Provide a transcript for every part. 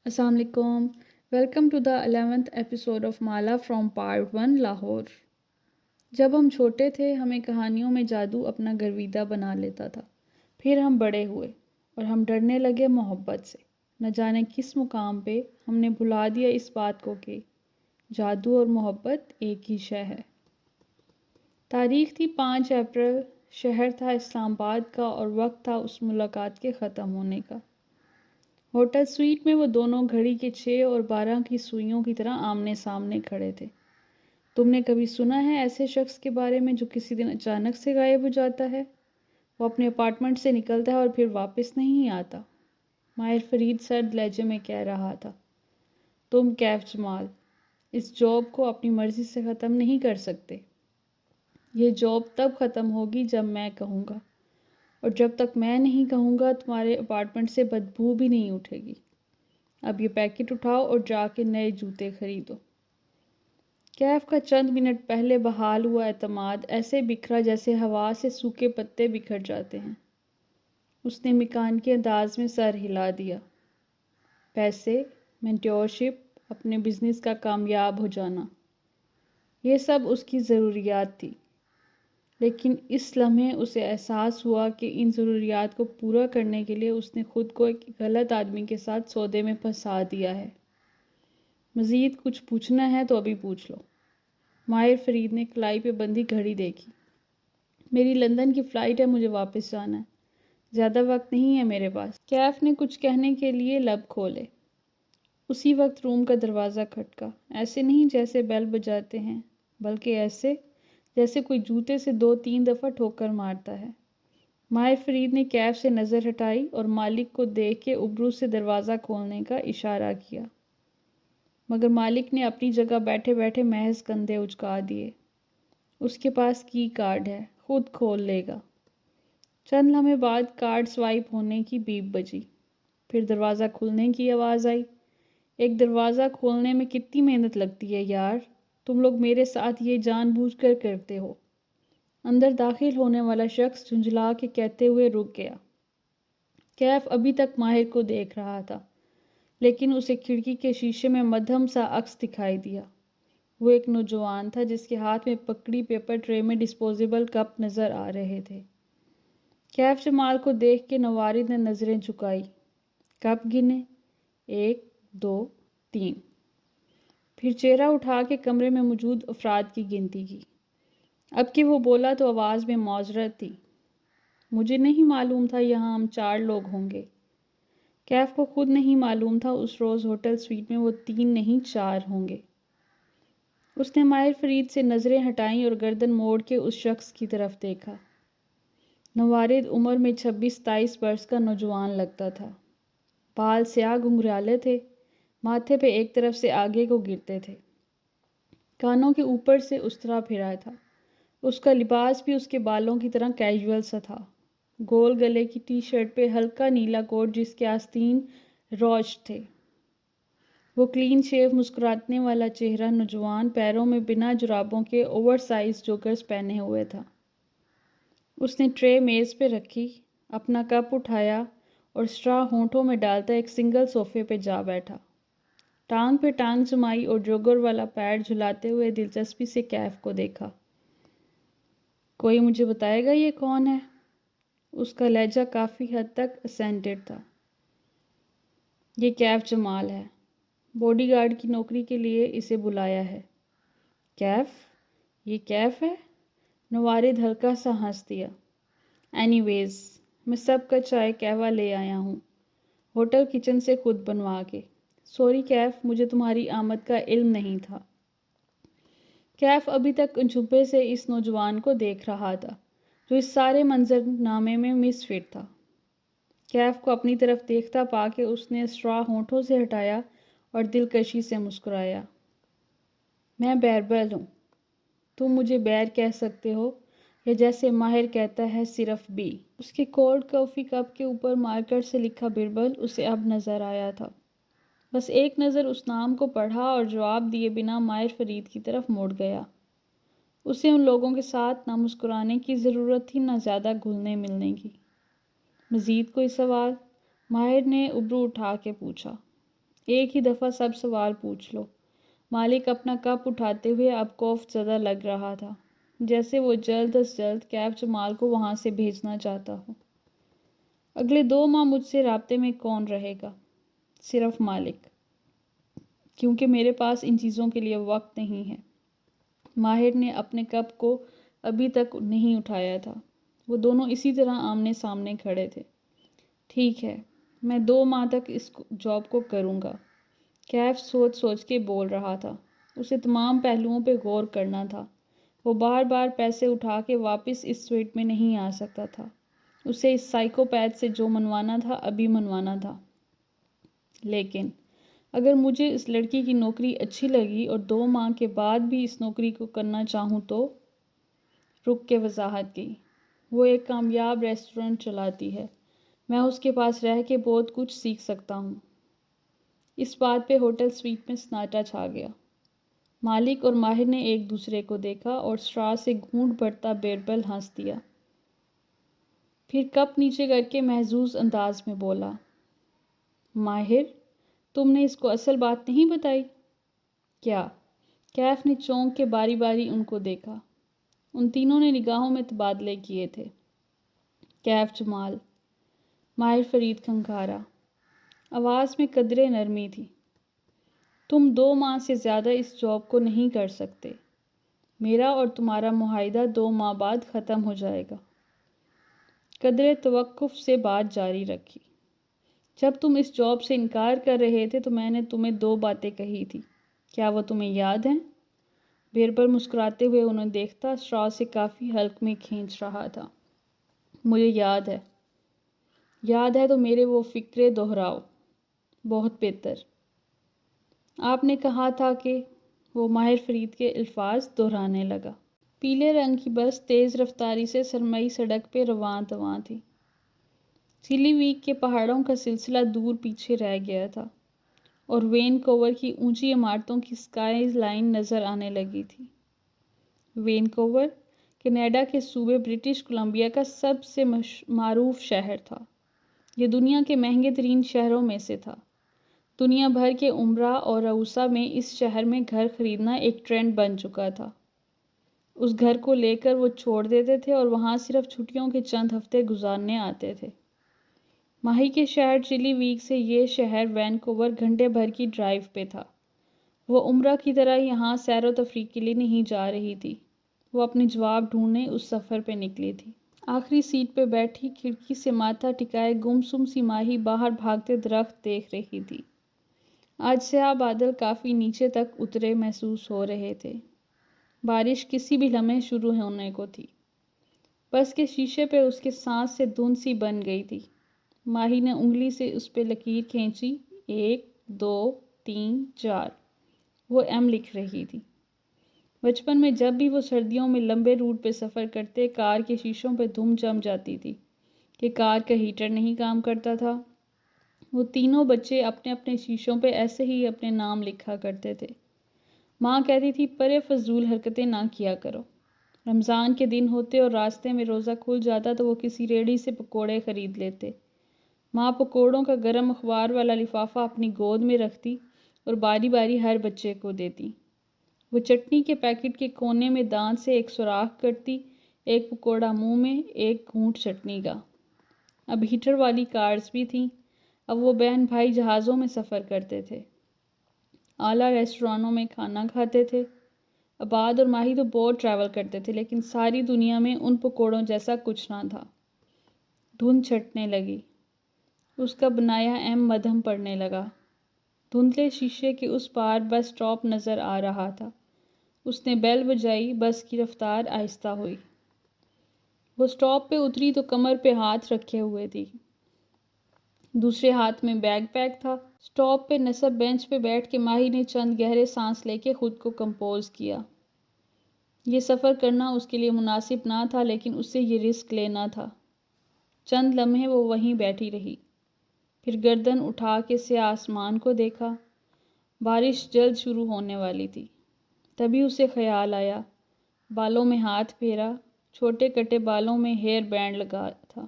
السلام علیکم. Welcome to the 11th episode of Mala from part 1 Lahore. جب ہم چھوٹے تھے ہمیں کہانیوں میں جادو اپنا گرویدہ بنا لیتا تھا. پھر ہم بڑے ہوئے اور ہم ڈرنے لگے محبت سے. نہ جانے کس مقام پہ ہم نے بھلا دیا اس بات کو کہ جادو اور محبت ایک ہی شے ہے. تاریخ تھی 5 اپریل، شہر تھا اسلام آباد کا اور وقت تھا اس ملاقات کے ختم ہونے کا. ہوٹل سویٹ میں وہ دونوں گھڑی کے 6 اور 12 کی سوئیوں کی طرح آمنے سامنے کھڑے تھے. تم نے کبھی سنا ہے ایسے شخص کے بارے میں جو کسی دن اچانک سے غائب ہو جاتا ہے؟ وہ اپنے اپارٹمنٹ سے نکلتا ہے اور پھر واپس نہیں آتا. ماہر فرید سرد لہجے میں کہہ رہا تھا. تم کیف جمال اس جاب کو اپنی مرضی سے ختم نہیں کر سکتے. یہ جاب تب ختم ہوگی جب میں کہوں گا، اور جب تک میں نہیں کہوں گا تمہارے اپارٹمنٹ سے بدبو بھی نہیں اٹھے گی. اب یہ پیکٹ اٹھاؤ اور جا کے نئے جوتے خریدو. کیف کا چند منٹ پہلے بحال ہوا اعتماد ایسے بکھرا جیسے ہوا سے سوکھے پتے بکھر جاتے ہیں. اس نے مکانیکی انداز میں سر ہلا دیا. پیسے، مینٹورشپ، اپنے بزنس کا کامیاب ہو جانا، یہ سب اس کی ضروریات تھی. لیکن اس لمحے اسے احساس ہوا کہ ان ضروریات کو پورا کرنے کے لیے اس نے خود کو ایک غلط آدمی کے ساتھ سودے میں پھنسا دیا ہے. مزید کچھ پوچھنا ہے تو ابھی پوچھ لو. ماہر فرید نے کلائی پہ بندھی گھڑی دیکھی. میری لندن کی فلائٹ ہے، مجھے واپس جانا ہے. زیادہ وقت نہیں ہے میرے پاس. کیف نے کچھ کہنے کے لیے لب کھولے. اسی وقت روم کا دروازہ کھٹکا. ایسے نہیں جیسے بیل بجاتے ہیں، بلکہ ایسے جیسے کوئی جوتے سے 2-3 دفعہ ٹھوکر مارتا ہے. ماہر فرید نے کیف سے نظر ہٹائی اور مالک کو دیکھ کے ابرو سے دروازہ کھولنے کا اشارہ کیا، مگر مالک نے اپنی جگہ بیٹھے بیٹھے محض کندھے اچکا دیے. اس کے پاس کی کارڈ ہے، خود کھول لے گا. چند لمحے بعد کارڈ سوائپ ہونے کی بیپ بجی. پھر دروازہ کھلنے کی آواز آئی. ایک دروازہ کھولنے میں کتنی محنت لگتی ہے یار، تم لوگ میرے ساتھ یہ جان بوجھ کر کرتے ہو. اندر داخل ہونے والا شخص جھنجھلا کے کہتے ہوئے رک گیا. کیف ابھی تک ماہر کو دیکھ رہا تھا، لیکن اسے کھڑکی کے شیشے میں مدھم سا عکس دکھائی دیا. وہ ایک نوجوان تھا جس کے ہاتھ میں پکڑی پیپر ٹرے میں ڈسپوزیبل کپ نظر آ رہے تھے. کیف جمال کو دیکھ کے نوارد نے نظریں جھکائی. کپ گنے، 1 2 3. پھر چہرہ اٹھا کے کمرے میں موجود افراد کی گنتی کی. اب کہ وہ بولا تو آواز میں معذرت تھی. مجھے نہیں معلوم تھا یہاں ہم 4 لوگ ہوں گے. کیف کو خود نہیں معلوم تھا اس روز ہوٹل سویٹ میں وہ 3 نہیں 4 ہوں گے. اس نے ماہر فرید سے نظریں ہٹائیں اور گردن موڑ کے اس شخص کی طرف دیکھا. نوارد عمر میں 26-27 برس کا نوجوان لگتا تھا. بال سیاہ گھنگھرالے تھے، ماتھے پہ ایک طرف سے آگے کو گرتے تھے، کانوں کے اوپر سے اس طرح پھرا تھا. اس کا لباس بھی اس کے بالوں کی طرح کیجول سا تھا. گول گلے کی ٹی شرٹ پہ ہلکا نیلا کوٹ جس کے آستین روچ تھے. وہ کلین شیو مسکرانے والا چہرہ نوجوان پیروں میں بنا جرابوں کے اوور سائز جوگرز پہنے ہوئے تھا. اس نے ٹرے میز پہ رکھی، اپنا کپ اٹھایا اور اسٹرا ہونٹوں میں ڈالتا ایک سنگل صوفے پہ جا بیٹھا. ٹانگ پہ ٹانگ جمائی اور جوگر والا پیر جھلاتے ہوئے دلچسپی سے کیف کو دیکھا. کوئی مجھے بتائے گا یہ کون ہے؟ اس کا لہجہ کافی حد تک اسینٹڈ تھا. یہ کیف جمال ہے، باڈی گارڈ کی نوکری کے لیے اسے بلایا ہے. کیف؟ یہ کیف ہے؟ نوارد ہلکا سا ہنس دیا. اینی ویز، میں سب کا چائے قہوہ لے آیا ہوں، ہوٹل کچن سے خود بنوا کے. سوری کیف، مجھے تمہاری آمد کا علم نہیں تھا. کیف ابھی تک انجھپے سے اس نوجوان کو دیکھ رہا تھا جو اس سارے منظر نامے میں مس فٹ تھا. کیف کو اپنی طرف دیکھتا پا کے اس نے اسٹرا ہونٹوں سے ہٹایا اور دلکشی سے مسکرایا. میں بیربل ہوں. تم مجھے بیر کہہ سکتے ہو یا جیسے ماہر کہتا ہے صرف بی. اس کے کولڈ کافی کپ کے اوپر مارکر سے لکھا بیربل اسے اب نظر آیا تھا. بس ایک نظر اس نام کو پڑھا اور جواب دیے بنا ماہر فرید کی طرف مڑ گیا. اسے ان لوگوں کے ساتھ نہ مسکرانے کی ضرورت تھی نہ زیادہ گھلنے ملنے کی. مزید کوئی سوال؟ ماہر نے ابرو اٹھا کے پوچھا. ایک ہی دفعہ سب سوال پوچھ لو۔ مالک اپنا کپ اٹھاتے ہوئے اب خوف زدہ لگ رہا تھا، جیسے وہ جلد از جلد کیف جمال کو وہاں سے بھیجنا چاہتا ہو۔ اگلے 2 ماہ مجھ سے رابطے میں کون رہے گا؟ صرف مالک، کیونکہ میرے پاس ان چیزوں کے لیے وقت نہیں ہے۔ ماہر نے اپنے کپ کو ابھی تک نہیں اٹھایا تھا۔ وہ دونوں اسی طرح آمنے سامنے کھڑے تھے۔ ٹھیک ہے، میں 2 ماہ تک اس جاب کو کروں گا، کیف سوچ سوچ کے بول رہا تھا۔ اسے تمام پہلوؤں پہ غور کرنا تھا۔ وہ بار بار پیسے اٹھا کے واپس اس سویٹ میں نہیں آ سکتا تھا۔ اسے اس سائیکو پیتھ سے جو منوانا تھا ابھی منوانا تھا۔ لیکن اگر مجھے اس لڑکی کی نوکری اچھی لگی اور 2 ماہ کے بعد بھی اس نوکری کو کرنا چاہوں تو؟ رک کے وضاحت کی۔ وہ ایک کامیاب ریسٹورنٹ چلاتی ہے، میں اس کے پاس رہ کے بہت کچھ سیکھ سکتا ہوں۔ اس بات پہ ہوٹل سویٹ میں سناٹا چھا گیا۔ مالک اور ماہر نے ایک دوسرے کو دیکھا اور اسٹرا سے گھونٹ بھرتا بیربل ہنس دیا۔ پھر کپ نیچے کر کے محظوظ انداز میں بولا، ماہر، تم نے اس کو اصل بات نہیں بتائی؟ کیا؟ کیف نے چونک کے باری باری ان کو دیکھا۔ ان تینوں نے نگاہوں میں تبادلے کیے تھے۔ کیف جمال، ماہر فرید کھنکھارا، آواز میں قدرے نرمی تھی۔ تم 2 ماہ سے زیادہ اس جاب کو نہیں کر سکتے۔ میرا اور تمہارا معاہدہ 2 ماہ بعد ختم ہو جائے گا۔ قدرے توقف سے بات جاری رکھی۔ جب تم اس جاب سے انکار کر رہے تھے تو میں نے تمہیں 2 باتیں کہی تھی، کیا وہ تمہیں یاد ہیں؟ بیربل مسکراتے ہوئے انہیں دیکھتا اسٹرا سے کافی حلق میں کھینچ رہا تھا۔ مجھے یاد ہے۔ یاد ہے تو میرے وہ فکرے دہراؤ۔ بہت بہتر۔ آپ نے کہا تھا کہ وہ ماہر فرید کے الفاظ دہرانے لگا۔ پیلے رنگ کی بس تیز رفتاری سے سرمئی سڑک پہ رواں دواں تھی۔ چلی ویک کے پہاڑوں کا سلسلہ دور پیچھے رہ گیا تھا اور وینکوور کی اونچی عمارتوں کی سکائی لائن نظر آنے لگی تھی۔ وینکوور کینیڈا کے صوبے برٹش کولمبیا کا سب سے معروف شہر تھا۔ یہ دنیا کے مہنگے ترین شہروں میں سے تھا۔ دنیا بھر کے عمرا اور رؤسا میں اس شہر میں گھر خریدنا ایک ٹرینڈ بن چکا تھا۔ اس گھر کو لے کر وہ چھوڑ دیتے تھے اور وہاں صرف چھٹیوں کے چند ہفتے گزارنے آتے تھے۔ ماہی کے شہر چلی ویک سے یہ شہر وینکوور گھنٹے بھر کی ڈرائیو پہ تھا۔ وہ عمرہ کی طرح یہاں سیر و تفریح کے لیے نہیں جا رہی تھی، وہ اپنے جواب ڈھونڈنے اس سفر پہ نکلی تھی۔ آخری سیٹ پہ بیٹھی کھڑکی سے ماتھا ٹکائے گمسم سی ماہی باہر بھاگتے درخت دیکھ رہی تھی۔ آج سیاہ بادل کافی نیچے تک اترے محسوس ہو رہے تھے۔ بارش کسی بھی لمحے شروع ہونے کو تھی۔ بس کے شیشے پہ اس کے سانس سے دھند سی بن گئی تھی۔ ماہی نے انگلی سے اس پہ لکیر کھینچی، 1 2 3 4۔ وہ ایم لکھ رہی تھی۔ بچپن میں جب بھی وہ سردیوں میں لمبے روٹ پہ سفر کرتے، کار کے شیشوں پہ دھم جم جاتی تھی کہ کار کا ہیٹر نہیں کام کرتا تھا۔ وہ تینوں بچے اپنے اپنے شیشوں پہ ایسے ہی اپنے نام لکھا کرتے تھے۔ ماں کہتی تھی پرے فضول حرکتیں نہ کیا کرو۔ رمضان کے دن ہوتے اور راستے میں روزہ کھل جاتا تو وہ کسی ریڑھی سے پکوڑے خرید لیتے۔ ماں پکوڑوں کا گرم اخبار والا لفافہ اپنی گود میں رکھتی اور باری باری ہر بچے کو دیتی۔ وہ چٹنی کے پیکٹ کے کونے میں دانت سے ایک سوراخ کرتی، ایک پکوڑا منہ میں، ایک گھونٹ چٹنی کا۔ اب ہیٹر والی کارز بھی تھیں۔ اب وہ بہن بھائی جہازوں میں سفر کرتے تھے، اعلیٰ ریسٹورانوں میں کھانا کھاتے تھے۔ آباد اور ماہی تو بہت ٹریول کرتے تھے، لیکن ساری دنیا میں ان پکوڑوں جیسا کچھ نہ تھا۔ دھند چھٹنے لگی۔ اس کا بنایا ایم مدھم پڑنے لگا۔ دھندلے شیشے کے اس پار بس اسٹاپ نظر آ رہا تھا۔ اس نے بیل بجائی، بس کی رفتار آہستہ ہوئی۔ وہ اسٹاپ پہ اتری تو کمر پہ ہاتھ رکھے ہوئے تھی، دوسرے ہاتھ میں بیگ پیک تھا۔ اسٹاپ پہ نصب بینچ پہ بیٹھ کے ماہی نے چند گہرے سانس لے کے خود کو کمپوز کیا۔ یہ سفر کرنا اس کے لیے مناسب نہ تھا، لیکن اسے یہ رسک لینا تھا۔ چند لمحے وہ وہیں بیٹھی رہی، پھر گردن اٹھا کے سیاہ آسمان کو دیکھا۔ بارش جلد شروع ہونے والی تھی۔ تبھی اسے خیال آیا، بالوں میں ہاتھ پھیرا، چھوٹے کٹے بالوں میں ہیئر بینڈ لگا تھا۔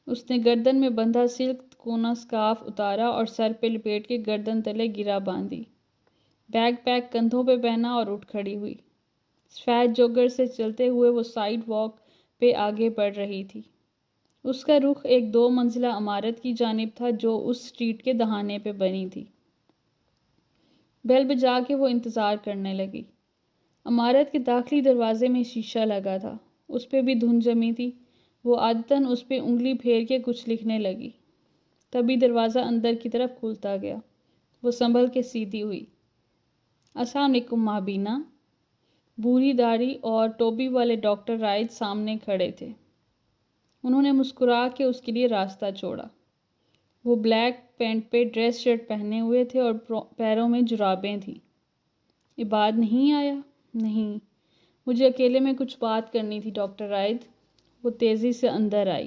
اس نے گردن میں بندھا سلک کونا سکارف اتارا اور سر پہ لپیٹ کے گردن تلے گرا باندھی۔ بیگ پیک کندھوں پہ پہنا اور اٹھ کھڑی ہوئی۔ سفید جوگر سے چلتے ہوئے وہ سائیڈ واک پہ آگے بڑھ رہی تھی۔ اس کا رخ ایک 2 منزلہ عمارت کی جانب تھا جو اس اسٹریٹ کے دہانے پہ بنی تھی۔ بیل بجا کے وہ انتظار کرنے لگی۔ عمارت کے داخلی دروازے میں شیشہ لگا تھا، اس پہ بھی دھند جمی تھی۔ وہ عادتاً اس پہ انگلی پھیر کے کچھ لکھنے لگی، تبھی دروازہ اندر کی طرف کھلتا گیا۔ وہ سنبھل کے سیدھی ہوئی۔ السلام علیکم مابینہ۔ بھوری داڑھی اور ٹوپی والے ڈاکٹر رائد سامنے کھڑے تھے۔ انہوں نے مسکرا کے اس کے لیے راستہ چھوڑا۔ وہ بلیک پینٹ پہ ڈریس شرٹ پہنے ہوئے تھے اور پیروں میں جرابیں تھیں۔ عباد نہیں آیا؟ نہیں، مجھے اکیلے میں کچھ بات کرنی تھی ڈاکٹر رائد۔ وہ تیزی سے اندر آئی،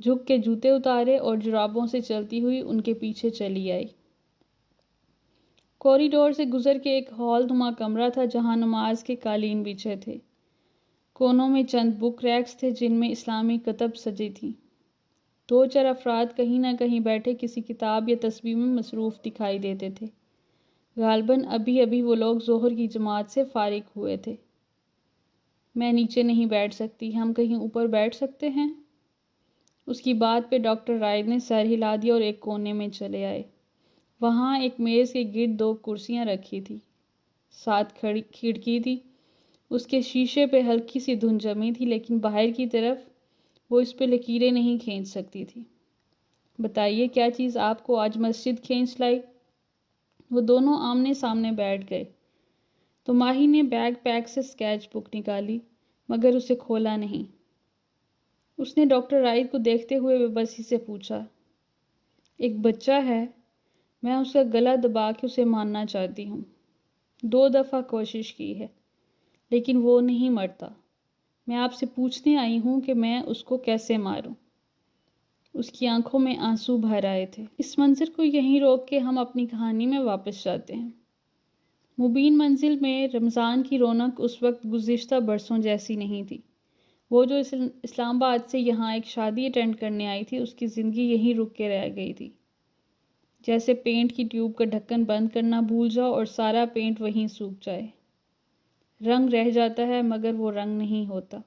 جھک کے جوتے اتارے اور جرابوں سے چلتی ہوئی ان کے پیچھے چلی آئی۔ کوریڈور سے گزر کے ایک ہال نما کمرہ تھا جہاں نماز کے قالین بچھے تھے۔ کونوں میں چند بک ریکس تھے جن میں اسلامی کتب سجی تھیں۔ 2-4 افراد کہیں نہ کہیں بیٹھے کسی کتاب یا تسبیح میں مصروف دکھائی دیتے تھے۔ غالباً ابھی ابھی وہ لوگ ظہر کی جماعت سے فارغ ہوئے تھے۔ میں نیچے نہیں بیٹھ سکتی، ہم کہیں اوپر بیٹھ سکتے ہیں؟ اس کی بات پہ ڈاکٹر رائد نے سر ہلا دیا اور ایک کونے میں چلے آئے۔ وہاں ایک میز کے گرد 2 کرسیاں رکھی تھی، ساتھ کھڑکی تھی۔ اس کے شیشے پہ ہلکی سی دھند جمی تھی لیکن باہر کی طرف وہ اس پہ لکیریں نہیں کھینچ سکتی تھی۔ بتائیے کیا چیز آپ کو آج مسجد کھینچ لائی؟ وہ دونوں آمنے سامنے بیٹھ گئے تو ماہی نے بیگ پیک سے اسکیچ بک نکالی مگر اسے کھولا نہیں۔ اس نے ڈاکٹر رائد کو دیکھتے ہوئے بے بسی سے پوچھا، ایک بچہ ہے، میں اس کا گلا دبا کے اسے مارنا چاہتی ہوں۔ 2 دفعہ کوشش کی ہے لیکن وہ نہیں مرتا۔ میں آپ سے پوچھنے آئی ہوں کہ میں اس کو کیسے ماروں۔ اس کی آنکھوں میں آنسو بھر آئے تھے۔ اس منظر کو یہیں روک کے ہم اپنی کہانی میں واپس جاتے ہیں۔ مبین منزل میں رمضان کی رونق اس وقت گزشتہ برسوں جیسی نہیں تھی۔ وہ جو اسلام آباد سے یہاں ایک شادی اٹینڈ کرنے آئی تھی، اس کی زندگی یہیں رک کے رہ گئی تھی۔ جیسے پینٹ کی ٹیوب کا ڈھکن بند کرنا بھول جاؤ اور سارا پینٹ وہیں سوکھ جائے۔ رنگ رہ جاتا ہے مگر وہ رنگ نہیں ہوتا۔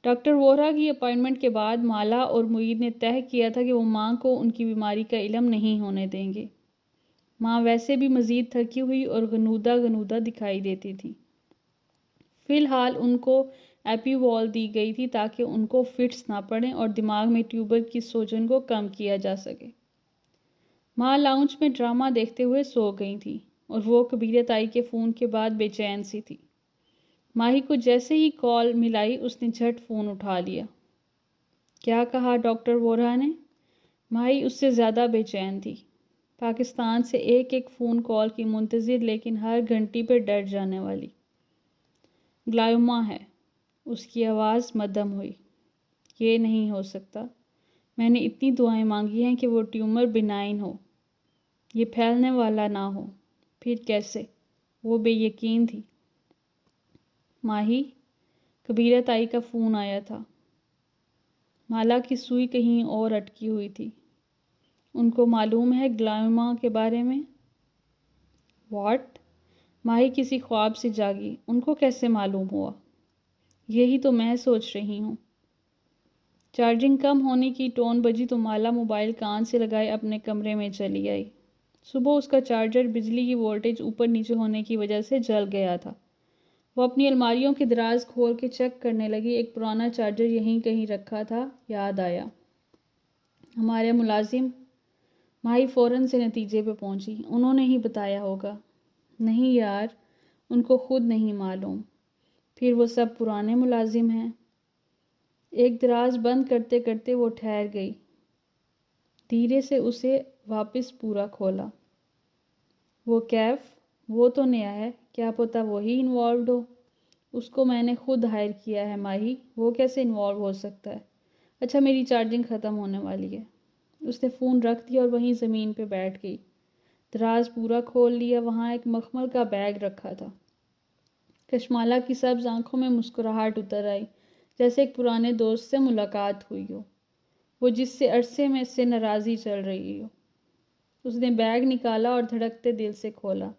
ڈاکٹر ووہرا کی اپائنٹمنٹ کے بعد مالا اور معید نے طے کیا تھا کہ وہ ماں کو ان کی بیماری کا علم نہیں ہونے دیں گے۔ ماں ویسے بھی مزید تھکی ہوئی اور غنودہ دکھائی دیتی تھی۔ فی الحال ان کو ایپیوال دی گئی تھی تاکہ ان کو فٹس نہ پڑیں اور دماغ میں ٹیوبر کی سوجن کو کم کیا جا سکے۔ ماں لاؤنج میں ڈرامہ دیکھتے ہوئے سو گئی تھی اور وہ کبیرہ تائی کے فون کے بعد بے چین سی تھی۔ ماہی کو جیسے ہی کال ملائی اس نے جھٹ فون اٹھا لیا۔ کیا کہا ڈاکٹر ووہرا نے؟ ماہی اس سے زیادہ بے چین تھی۔ پاکستان سے ایک فون کال کی منتظر لیکن ہر گھنٹی پہ ڈر جانے والی۔ گلائوما ہے، اس کی آواز مدھم ہوئی۔ یہ نہیں ہو سکتا، میں نے اتنی دعائیں مانگی ہیں کہ وہ ٹیومر بنائن ہو، یہ پھیلنے والا نہ ہو، پھر کیسے؟ وہ بے یقین تھی۔ ماہی، کبیرہ تائی کا فون آیا تھا۔ مالا کی سوئی کہیں اور اٹکی ہوئی تھی۔ ان کو معلوم ہے گلائوما کے بارے میں؟ واٹ؟ ماہی کسی خواب سے جاگی، ان کو کیسے معلوم ہوا؟ یہی تو میں سوچ رہی ہوں۔ چارجنگ کم ہونے کی ٹون بجی تو مالا موبائل کان سے لگائے اپنے کمرے میں چلی آئی۔ صبح اس کا چارجر بجلی کی وولٹیج اوپر نیچے ہونے کی وجہ سے جل گیا تھا۔ وہ اپنی الماریوں کے دراز کھول کے چیک کرنے لگی، ایک پرانا چارجر یہیں کہیں رکھا تھا، یاد آیا۔ ہمارے ملازم؟ ماہی فوراً سے نتیجے پہ پہنچی، انہوں نے ہی بتایا ہوگا۔ نہیں یار، ان کو خود نہیں معلوم۔ پھر وہ سب پرانے ملازم ہیں۔ ایک دراز بند کرتے کرتے وہ ٹھہر گئی، دھیرے سے اسے واپس پورا کھولا۔ وہ کیف؟ وہ تو نیا ہے، کیا پتہ وہی انوالوڈ ہو۔ اس کو میں نے خود ہائر کیا ہے ماہی، وہ کیسے انوالو ہو سکتا ہے؟ اچھا میری چارجنگ ختم ہونے والی ہے۔ اس نے فون رکھ دیا اور وہیں زمین پہ بیٹھ گئی۔ دراز پورا کھول لیا، وہاں ایک مخمل کا بیگ رکھا تھا۔ کشمالہ کی سبز آنکھوں میں مسکراہٹ اتر آئی، جیسے ایک پرانے دوست سے ملاقات ہوئی ہو۔ وہ جس سے عرصے میں اس سے ناراضی چل رہی ہو۔ اس نے بیگ نکالا اور دھڑکتے دل سے کھولا۔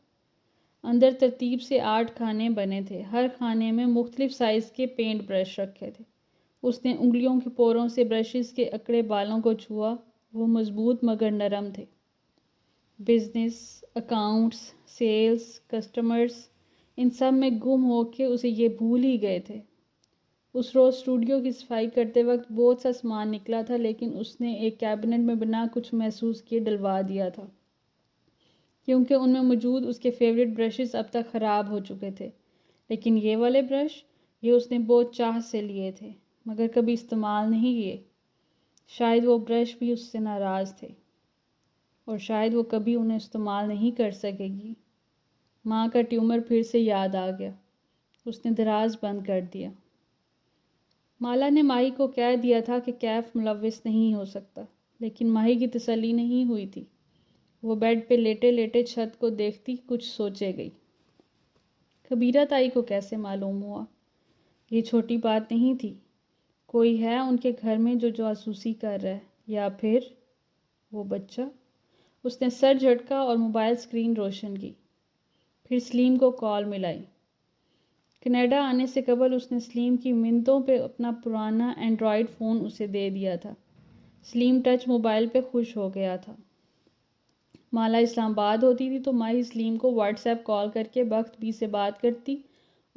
اندر ترتیب سے 8 کھانے بنے تھے، ہر کھانے میں مختلف سائز کے پینٹ برش رکھے تھے۔ اس نے انگلیوں کے پوروں سے برشز کے اکڑے بالوں کو چھوا، وہ مضبوط مگر نرم تھے۔ بزنس، اکاؤنٹس، سیلز، کسٹمرز، ان سب میں گم ہو کے اسے یہ بھول ہی گئے تھے۔ اس روز اسٹوڈیو کی صفائی کرتے وقت بہت سا سامان نکلا تھا، لیکن اس نے ایک کیبنٹ میں بنا کچھ محسوس کیے ڈلوا دیا تھا، کیونکہ ان میں موجود اس کے فیورٹ برشز اب تک خراب ہو چکے تھے۔ لیکن یہ والے برش، یہ اس نے بہت چاہ سے لیے تھے، مگر کبھی استعمال نہیں کیے۔ شاید وہ برش بھی اس سے ناراض تھے، اور شاید وہ کبھی انہیں استعمال نہیں کر سکے گی۔ ماں کا ٹیومر پھر سے یاد آ گیا۔ اس نے دراز بند کر دیا۔ مالا نے ماہی کو کہہ دیا تھا کہ کیف ملوث نہیں ہو سکتا، لیکن ماہی کی تسلی نہیں ہوئی تھی۔ وہ بیڈ پہ لیٹے لیٹے چھت کو دیکھتی کچھ سوچے گئی۔ کبیرہ تائی کو کیسے معلوم ہوا؟ یہ چھوٹی بات نہیں تھی۔ کوئی ہے ان کے گھر میں جو جاسوسی کر رہا ہے، یا پھر وہ بچہ۔ اس نے سر جھٹکا اور موبائل اسکرین روشن کی، پھر سلیم کو کال ملائی۔ کینیڈا آنے سے قبل اس نے سلیم کی منتوں پہ اپنا پرانا اینڈرائیڈ فون اسے دے دیا تھا۔ سلیم ٹچ موبائل پہ خوش ہو گیا تھا۔ مالا اسلام آباد ہوتی تھی تو ماہی سلیم کو واٹس ایپ کال کر کے وقت بھی سے بات کرتی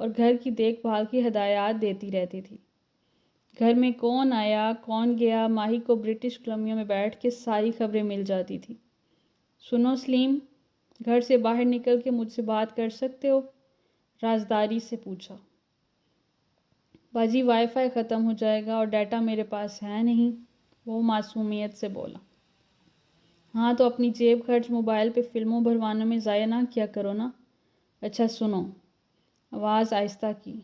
اور گھر کی دیکھ بھال کی ہدایات دیتی رہتی تھی۔ گھر میں کون آیا، کون گیا، ماہی کو برٹش کولمبیا میں بیٹھ کے ساری خبریں مل جاتی تھی۔ سنو سلیم، گھر سے باہر نکل کے مجھ سے بات کر سکتے ہو؟ رازداری سے پوچھا۔ باجی وائی فائی ختم ہو جائے گا اور ڈیٹا میرے پاس ہے نہیں، وہ معصومیت سے بولا۔ ہاں تو اپنی جیب خرچ موبائل پہ فلموں بھروانے میں ضائع نہ کیا کرو نا۔ اچھا سنو، آواز آہستہ کی،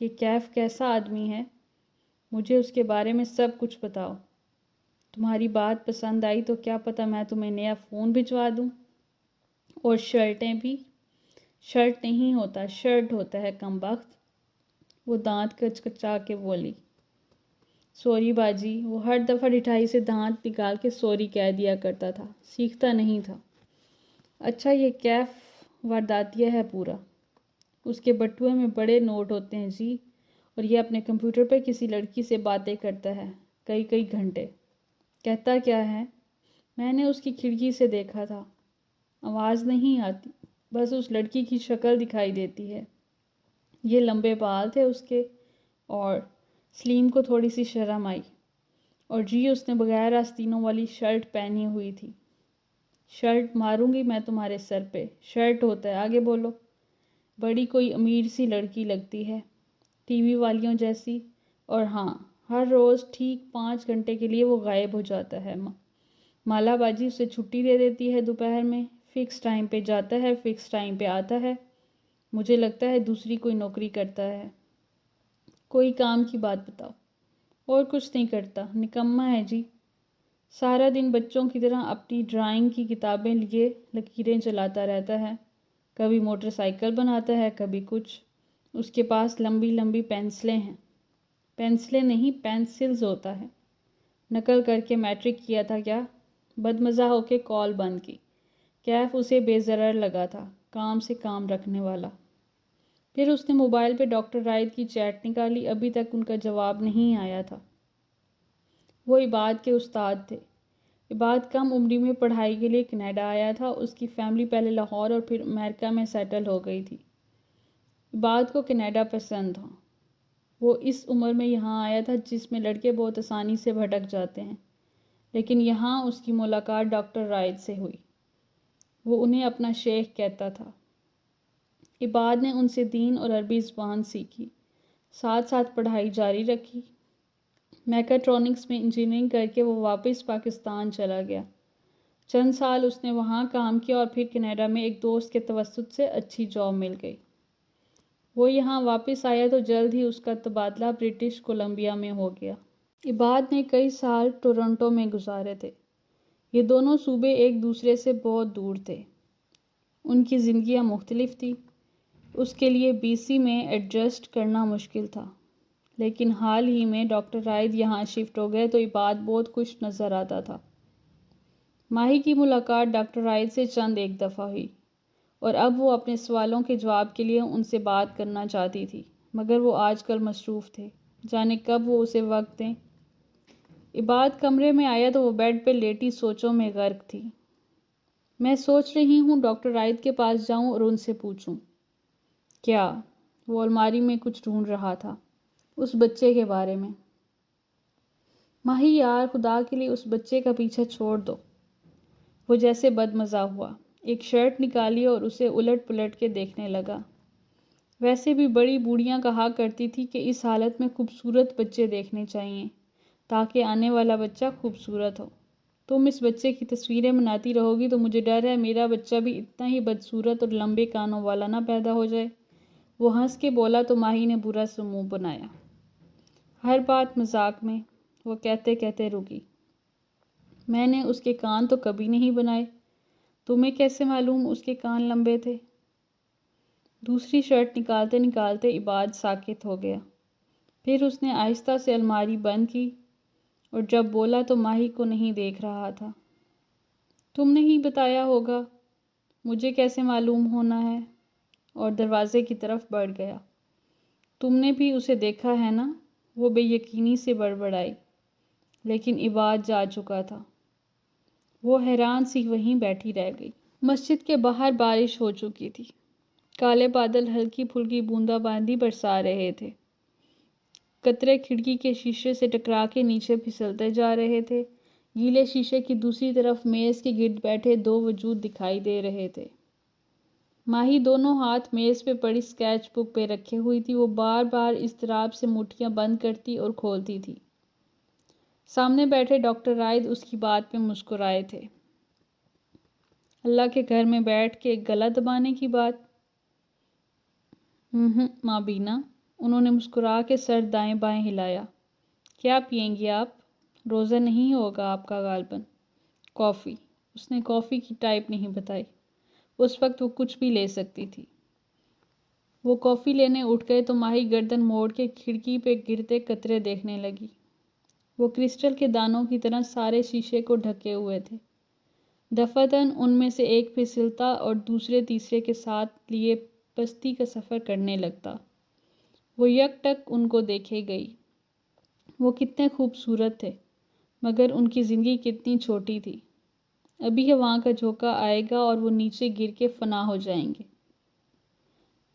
یہ کیف کیسا آدمی ہے؟ مجھے اس کے بارے میں سب کچھ بتاؤ۔ تمہاری بات پسند آئی تو کیا پتہ میں تمہیں نیا فون بھجوا دوں، اور شرٹیں بھی۔ شرٹ نہیں ہوتا، شرٹ ہوتا ہے کمبخت، وہ دانت کچکچا کے بولی۔ سوری باجی، وہ ہر دفعہ ڈٹھائی سے دانت نکال کے سوری کہہ دیا کرتا تھا، سیکھتا نہیں تھا۔ اچھا یہ کیف وارداتیہ ہے پورا، اس کے بٹوے میں بڑے نوٹ ہوتے ہیں جی، اور یہ اپنے کمپیوٹر پہ کسی لڑکی سے باتیں کرتا ہے کئی گھنٹے۔ کہتا کیا ہے؟ میں نے اس کی کھڑکی سے دیکھا تھا، آواز نہیں آتی، بس اس لڑکی کی شکل دکھائی دیتی ہے۔ یہ لمبے بال تھے اس کے، اور سلیم کو تھوڑی سی شرم آئی، اور جی اس نے بغیر آستینوں والی شرٹ پہنی ہوئی تھی۔ شرٹ ماروں گی میں تمہارے سر پہ، شرٹ ہوتا ہے، آگے بولو۔ بڑی کوئی امیر سی لڑکی لگتی ہے، ٹی وی والیوں جیسی، اور ہاں ہر روز ٹھیک 5 گھنٹے کے لیے وہ غائب ہو جاتا ہے۔ مالا باجی اسے چھٹی دے دیتی ہے دوپہر میں، فکس ٹائم پہ جاتا ہے، فکس ٹائم پہ آتا ہے۔ مجھے لگتا ہے دوسری کوئی نوکری کرتا ہے۔ کوئی کام کی بات بتاؤ۔ اور کچھ نہیں کرتا، نکما ہے جی، سارا دن بچوں کی طرح اپنی ڈرائنگ کی کتابیں لیے لکیریں چلاتا رہتا ہے، کبھی موٹر سائیکل بناتا ہے، کبھی کچھ۔ اس کے پاس لمبی لمبی پینسلیں ہیں، پینسلیں نہیں پینسلز ہوتا ہے۔ نقل کر کے میٹرک کیا تھا کیا؟ بدمزہ ہو کے کال بند کی۔ کیف اسے بے ضرر لگا تھا، کام سے کام رکھنے والا۔ پھر اس نے موبائل پہ ڈاکٹر رائد کی چیٹ نکالی، ابھی تک ان کا جواب نہیں آیا تھا۔ وہ عباد کے استاد تھے۔ عباد کم عمری میں پڑھائی کے لیے کینیڈا آیا تھا، اس کی فیملی پہلے لاہور اور پھر امریکہ میں سیٹل ہو گئی تھی۔ عباد کو کینیڈا پسند تھا۔ وہ اس عمر میں یہاں آیا تھا جس میں لڑکے بہت آسانی سے بھٹک جاتے ہیں، لیکن یہاں اس کی ملاقات ڈاکٹر رائد سے ہوئی۔ وہ انہیں اپنا شیخ کہتا تھا۔ عباد نے ان سے دین اور عربی زبان سیکھی، ساتھ ساتھ پڑھائی جاری رکھی۔ میکاٹرونکس میں انجینئرنگ کر کے وہ واپس پاکستان چلا گیا۔ چند سال اس نے وہاں کام کیا اور پھر کینیڈا میں ایک دوست کے توسط سے اچھی جاب مل گئی۔ وہ یہاں واپس آیا تو جلد ہی اس کا تبادلہ برٹش کولمبیا میں ہو گیا۔ عباد نے کئی سال ٹورنٹو میں گزارے تھے۔ یہ دونوں صوبے ایک دوسرے سے بہت دور تھے، ان کی زندگیاں مختلف تھیں۔ اس کے لیے BC میں ایڈجسٹ کرنا مشکل تھا۔ لیکن حال ہی میں ڈاکٹر رائد یہاں شفٹ ہو گئے تو عباد بہت خوش نظر آتا تھا۔ ماہی کی ملاقات ڈاکٹر رائد سے چند ایک دفعہ ہوئی اور اب وہ اپنے سوالوں کے جواب کے لیے ان سے بات کرنا چاہتی تھی، مگر وہ آج کل مصروف تھے، جانے کب وہ اسے وقت دیں۔ عباد کمرے میں آیا تو وہ بیڈ پہ لیٹی سوچوں میں غرق تھی۔ میں سوچ رہی ہوں ڈاکٹر رائد کے پاس جاؤں اور ان سے پوچھوں۔ کیا؟ وہ الماری میں کچھ ڈھونڈ رہا تھا۔ اس بچے کے بارے میں۔ ماہی یار، خدا کے لیے اس بچے کا پیچھا چھوڑ دو۔ وہ جیسے بدمزہ ہوا، ایک شرٹ نکالی اور اسے الٹ پلٹ کے دیکھنے لگا۔ ویسے بھی بڑی بوڑھیاں کہا کرتی تھی کہ اس حالت میں خوبصورت بچے دیکھنے چاہیے تاکہ آنے والا بچہ خوبصورت ہو۔ تم اس بچے کی تصویریں بناتی رہو گی تو مجھے ڈر ہے میرا بچہ بھی اتنا ہی بدصورت اور لمبے کانوں والا نہ پیدا ہو جائے۔ وہ ہنس کے بولا تو ماہی نے برا سا منہ بنایا۔ ہر بات مذاق میں، وہ کہتے کہتے رکی۔ میں نے اس کے کان تو کبھی نہیں بنائے۔ تمہیں کیسے معلوم اس کے کان لمبے تھے؟ دوسری شرٹ نکالتے نکالتے عباد ساکت ہو گیا۔ پھر اس نے آہستہ سے الماری بند کی اور جب بولا تو ماہی کو نہیں دیکھ رہا تھا۔ تم نے ہی بتایا ہوگا، مجھے کیسے معلوم ہونا ہے؟ اور دروازے کی طرف بڑھ گیا۔ تم نے بھی اسے دیکھا ہے نا؟ وہ بے یقینی سے بڑبڑائی، لیکن عباد جا چکا تھا۔ وہ حیران سی وہیں بیٹھی رہ گئی۔ مسجد کے باہر بارش ہو چکی تھی۔ کالے بادل ہلکی پھلکی بوندا باندی برسا رہے تھے۔ قطرے کھڑکی کے شیشے سے ٹکرا کے نیچے پھسلتے جا رہے تھے۔ گیلے شیشے کی دوسری طرف میز کے گرد بیٹھے دو وجود دکھائی دے رہے تھے۔ ماہی دونوں ہاتھ میز پہ پڑی اسکیچ بک پہ رکھے ہوئی تھی۔ وہ بار بار اضطراب سے مٹھیاں بند کرتی اور کھولتی تھی۔ سامنے بیٹھے ڈاکٹر رائد اس کی بات پہ مسکرائے تھے۔ اللہ کے گھر میں بیٹھ کے گلا دبانے کی بات؟ ماں بینا۔ انہوں نے مسکرا کے سر دائیں بائیں ہلایا۔ کیا پئیں گی آپ؟ روزہ نہیں ہوگا آپ کا غالباً۔ کافی۔ اس نے کافی کی ٹائپ نہیں بتائی۔ اس وقت وہ کچھ بھی لے سکتی تھی۔ وہ کافی لینے اٹھ گئے تو ماہی گردن موڑ کے کھڑکی پہ گرتے قطرے دیکھنے لگی۔ وہ کرسٹل کے دانوں کی طرح سارے شیشے کو ڈھکے ہوئے تھے۔ دفعتاً ان میں سے ایک پھسلتا اور دوسرے تیسرے کے ساتھ لیے پستی کا سفر کرنے لگتا۔ وہ یک ٹک ان کو دیکھے گئی۔ وہ کتنے خوبصورت تھے، مگر ان کی زندگی کتنی چھوٹی تھی۔ ابھی ہوا کا جھونکا آئے گا اور وہ نیچے گر کے فنا ہو جائیں گے۔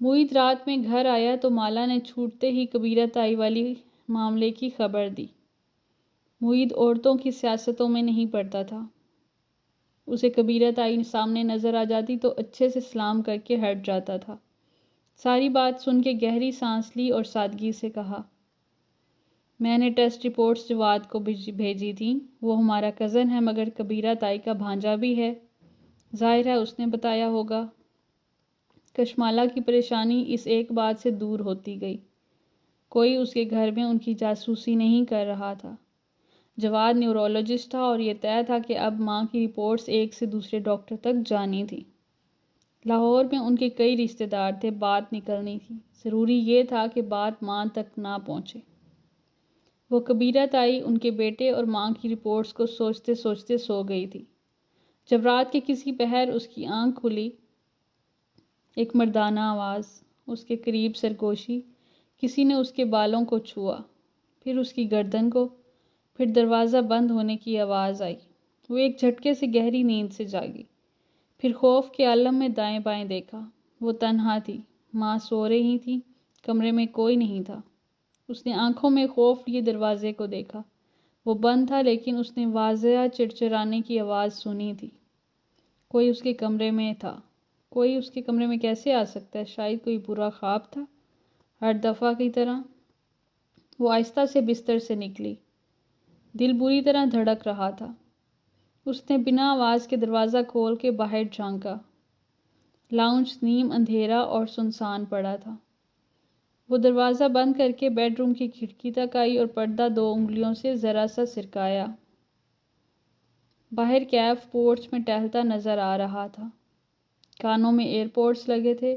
معید رات میں گھر آیا تو مالا نے چھوٹتے ہی کبیرہ تائی والی معاملے کی خبر دی۔ معید عورتوں کی سیاستوں میں نہیں پڑتا تھا۔ اسے کبیرہ تائی سامنے نظر آ جاتی تو اچھے سے سلام کر کے ہٹ جاتا تھا۔ ساری بات سن کے گہری سانس لی اور سادگی سے کہا، میں نے ٹیسٹ رپورٹس جواد کو بھیجی تھیں۔ وہ ہمارا کزن ہے مگر کبیرہ تائی کا بھانجا بھی ہے۔ ظاہر ہے اس نے بتایا ہوگا۔ کشمالہ کی پریشانی اس ایک بات سے دور ہوتی گئی۔ کوئی اس کے گھر میں ان کی جاسوسی نہیں کر رہا تھا۔ جواد نیورولوجسٹ تھا اور یہ طے تھا کہ اب ماں کی رپورٹس ایک سے دوسرے ڈاکٹر تک جانی تھی۔ لاہور میں ان کے کئی رشتہ دار تھے، بات نکلنی تھی۔ ضروری یہ تھا کہ بات ماں تک نہ پہنچے۔ وہ کبیرہ تائی ان کے بیٹے اور ماں کی رپورٹس کو سوچتے سوچتے سو گئی تھی۔ جب رات کے کسی پہر اس کی آنکھ کھلی، ایک مردانہ آواز، اس کے قریب سرگوشی، کسی نے اس کے بالوں کو چھوا، پھر اس کی گردن کو، پھر دروازہ بند ہونے کی آواز آئی۔ وہ ایک جھٹکے سے گہری نیند سے جاگی۔ پھر خوف کے عالم میں دائیں بائیں دیکھا۔ وہ تنہا تھی، ماں سو رہی تھی، کمرے میں کوئی نہیں تھا۔ اس نے آنکھوں میں خوف لیے دروازے کو دیکھا۔ وہ بند تھا لیکن اس نے واضح چڑچڑانے کی آواز سنی تھی۔ کوئی اس کے کمرے میں تھا۔ کوئی اس کے کمرے میں کیسے آ سکتا ہے؟ شاید کوئی برا خواب تھا، ہر دفعہ کی طرح۔ وہ آہستہ سے بستر سے نکلی۔ دل بری طرح دھڑک رہا تھا۔ اس نے بنا آواز کے دروازہ کھول کے باہر جھانکا۔ لاؤنج نیم اندھیرا اور سنسان پڑا تھا۔ وہ دروازہ بند کر کے بیڈ روم کی کھڑکی تک آئی اور پردہ 2 انگلیوں سے ذرا سا سرکایا۔ باہر کیف پورچ میں ٹہلتا نظر آ رہا تھا۔ کانوں میں ایئر پوڈس لگے تھے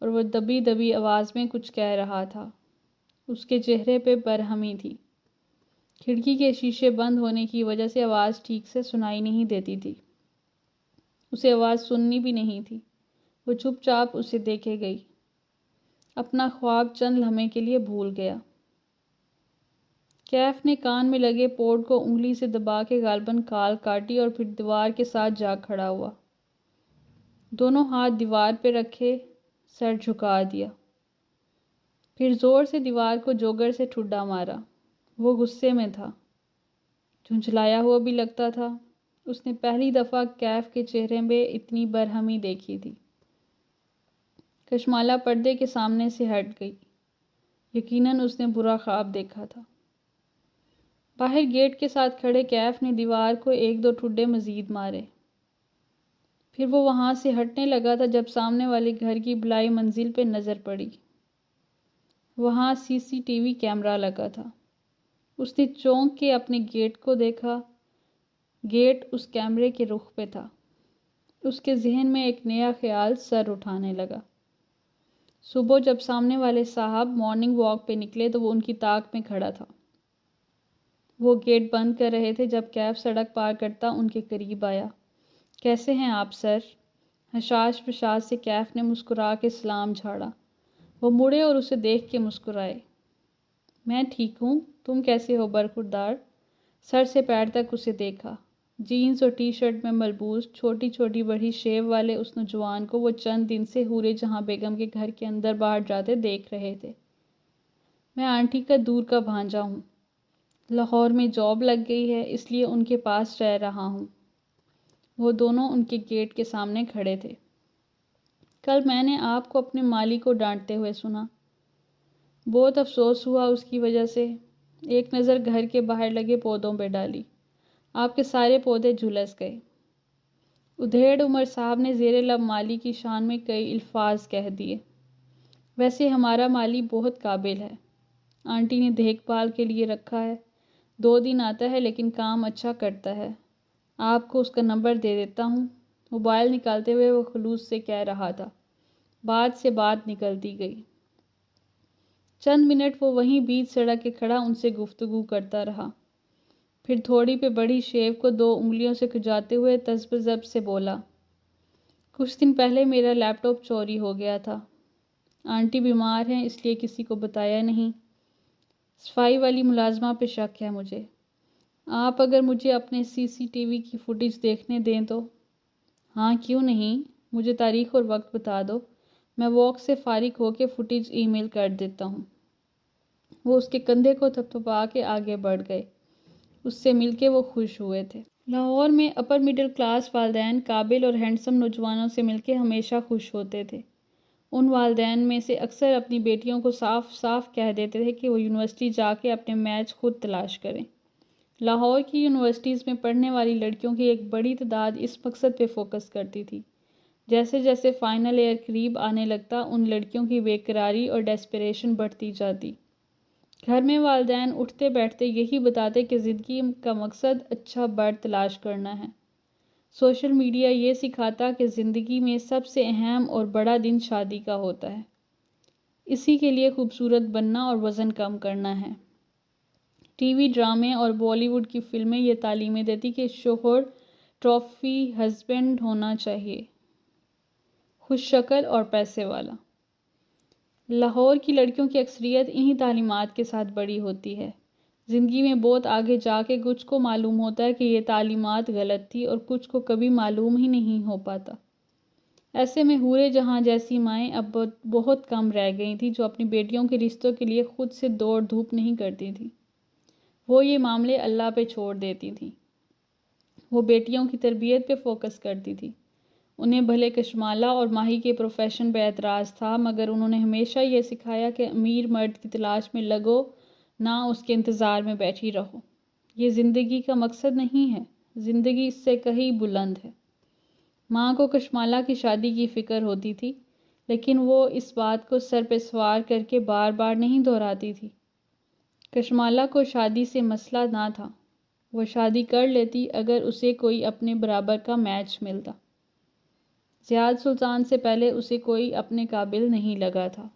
اور وہ دبی دبی آواز میں کچھ کہہ رہا تھا۔ اس کے چہرے پہ برہمی تھی۔ کھڑکی کے شیشے بند ہونے کی وجہ سے آواز ٹھیک سے سنائی نہیں دیتی تھی۔ اسے آواز سننی بھی نہیں تھی۔ وہ چپ چاپ اسے دیکھے گئی۔ اپنا خواب چند لمحے کے لیے بھول گیا۔ کیف نے کان میں لگے پوڈ کو انگلی سے دبا کے غالباً کال کاٹی اور پھر دیوار کے ساتھ جا کھڑا ہوا۔ دونوں ہاتھ دیوار پہ رکھے، سر جھکا دیا۔ پھر زور سے دیوار کو جوگر سے ٹھڈا مارا۔ وہ غصے میں تھا، جھنجھلایا ہوا بھی لگتا تھا۔ اس نے پہلی دفعہ کیف کے چہرے پہ اتنی برہمی دیکھی تھی۔ کشمالہ پردے کے سامنے سے ہٹ گئی۔ یقیناً اس نے برا خواب دیکھا تھا۔ باہر گیٹ کے ساتھ کھڑے کیف نے دیوار کو ایک دو ٹھڈے مزید مارے۔ پھر وہ وہاں سے ہٹنے لگا تھا جب سامنے والے گھر کی بلائی منزل پہ نظر پڑی۔ وہاں سی سی ٹی وی کیمرہ لگا تھا۔ اس نے چونک کے اپنے گیٹ کو دیکھا۔ گیٹ اس کیمرے کے رخ پہ تھا۔ اس کے ذہن میں ایک نیا خیال سر اٹھانے لگا۔ صبح جب سامنے والے صاحب مارننگ واک پہ نکلے تو وہ ان کی طاق میں کھڑا تھا۔ وہ گیٹ بند کر رہے تھے جب کیف سڑک پار کرتا ان کے قریب آیا۔ کیسے ہیں آپ سر؟ حشاش پشاش سے کیف نے مسکرا کے سلام جھاڑا۔ وہ مڑے اور اسے دیکھ کے مسکرائے۔ میں ٹھیک ہوں، تم کیسے ہو برخوردار؟ سر سے پیر تک اسے دیکھا۔ جینز اور ٹی شرٹ میں ملبوس، چھوٹی چھوٹی بڑی شیو والے اس نوجوان کو وہ چند دن سے حورِ جہاں بیگم کے گھر کے اندر باہر جاتے دیکھ رہے تھے۔ میں آنٹی کا دور کا بھانجا ہوں۔ لاہور میں جاب لگ گئی ہے، اس لیے ان کے پاس رہ رہا ہوں۔ وہ دونوں ان کے گیٹ کے سامنے کھڑے تھے۔ کل میں نے آپ کو اپنے مالی کو ڈانٹتے ہوئے سنا۔ بہت افسوس ہوا اس کی وجہ سے۔ ایک نظر گھر کے باہر لگے پودوں پہ ڈالی۔ آپ کے سارے پودے جھلس گئے۔ ادھیڑ عمر صاحب نے زیر لب مالی کی شان میں کئی الفاظ کہہ دیے۔ ویسے ہمارا مالی بہت قابل ہے۔ آنٹی نے دیکھ بھال کے لیے رکھا ہے۔ 2 دن آتا ہے لیکن کام اچھا کرتا ہے۔ آپ کو اس کا نمبر دے دیتا ہوں۔ موبائل نکالتے ہوئے وہ خلوص سے کہہ رہا تھا۔ بات سے بات نکلتی گئی۔ چند منٹ وہ وہیں بیچ سڑک کے کھڑا ان سے گفتگو کرتا رہا۔ پھر تھوڑی پہ بڑی شیو کو 2 انگلیوں سے کھجاتے ہوئے تذبذب سے بولا، کچھ دن پہلے میرا لیپ ٹاپ چوری ہو گیا تھا۔ آنٹی بیمار ہیں اس لیے کسی کو بتایا نہیں۔ صفائی والی ملازمہ پہ شک ہے مجھے۔ آپ اگر مجھے اپنے سی سی ٹی وی کی فوٹیج دیکھنے دیں تو؟ ہاں کیوں نہیں، مجھے تاریخ اور وقت بتا دو، میں واک سے فارغ ہو کے فوٹیج ای میل کر دیتا ہوں۔ وہ اس کے کندھے کو تھپتھپا کے آگے بڑھ گئے۔ اس سے مل کے وہ خوش ہوئے تھے۔ لاہور میں اپر مڈل کلاس والدین قابل اور ہینڈسم نوجوانوں سے مل کے ہمیشہ خوش ہوتے تھے۔ ان والدین میں سے اکثر اپنی بیٹیوں کو صاف صاف کہہ دیتے تھے کہ وہ یونیورسٹی جا کے اپنے میچ خود تلاش کریں۔ لاہور کی یونیورسٹیز میں پڑھنے والی لڑکیوں کی ایک بڑی تعداد اس مقصد پہ فوکس کرتی تھی۔ جیسے جیسے فائنل ایئر قریب آنے لگتا ان لڑکیوں کی بے قراری اور ڈیسپریشن بڑھتی جاتی۔ گھر میں والدین اٹھتے بیٹھتے یہی بتاتے کہ زندگی کا مقصد اچھا برد تلاش کرنا ہے۔ سوشل میڈیا یہ سکھاتا کہ زندگی میں سب سے اہم اور بڑا دن شادی کا ہوتا ہے۔ اسی کے لیے خوبصورت بننا اور وزن کم کرنا ہے۔ ٹی وی ڈرامے اور بالی ووڈ کی فلمیں یہ تعلیمیں دیتی کہ شوہر ٹرافی ہسبینڈ ہونا چاہیے، خوش شکل اور پیسے والا۔ لاہور کی لڑکیوں کی اکثریت انہی تعلیمات کے ساتھ بڑی ہوتی ہے۔ زندگی میں بہت آگے جا کے کچھ کو معلوم ہوتا ہے کہ یہ تعلیمات غلط تھی اور کچھ کو کبھی معلوم ہی نہیں ہو پاتا۔ ایسے میں حورِ جہاں جیسی مائیں اب بہت کم رہ گئی تھیں جو اپنی بیٹیوں کے رشتوں کے لیے خود سے دوڑ دھوپ نہیں کرتی تھیں۔ وہ یہ معاملے اللہ پہ چھوڑ دیتی تھیں۔ وہ بیٹیوں کی تربیت پہ فوکس کرتی تھی۔ انہیں بھلے کشمالہ اور ماہی کے پروفیشن پہ اعتراض تھا، مگر انہوں نے ہمیشہ یہ سکھایا کہ امیر مرد کی تلاش میں لگو، نہ اس کے انتظار میں بیٹھی رہو۔ یہ زندگی کا مقصد نہیں ہے، زندگی اس سے کہیں بلند ہے۔ ماں کو کشمالہ کی شادی کی فکر ہوتی تھی، لیکن وہ اس بات کو سر پہ سوار کر کے بار بار نہیں دہراتی تھی۔ کشمالہ کو شادی سے مسئلہ نہ تھا، وہ شادی کر لیتی اگر اسے کوئی اپنے برابر کا میچ ملتا۔ زیاد سلطان سے پہلے اسے کوئی اپنے قابل نہیں لگا تھا۔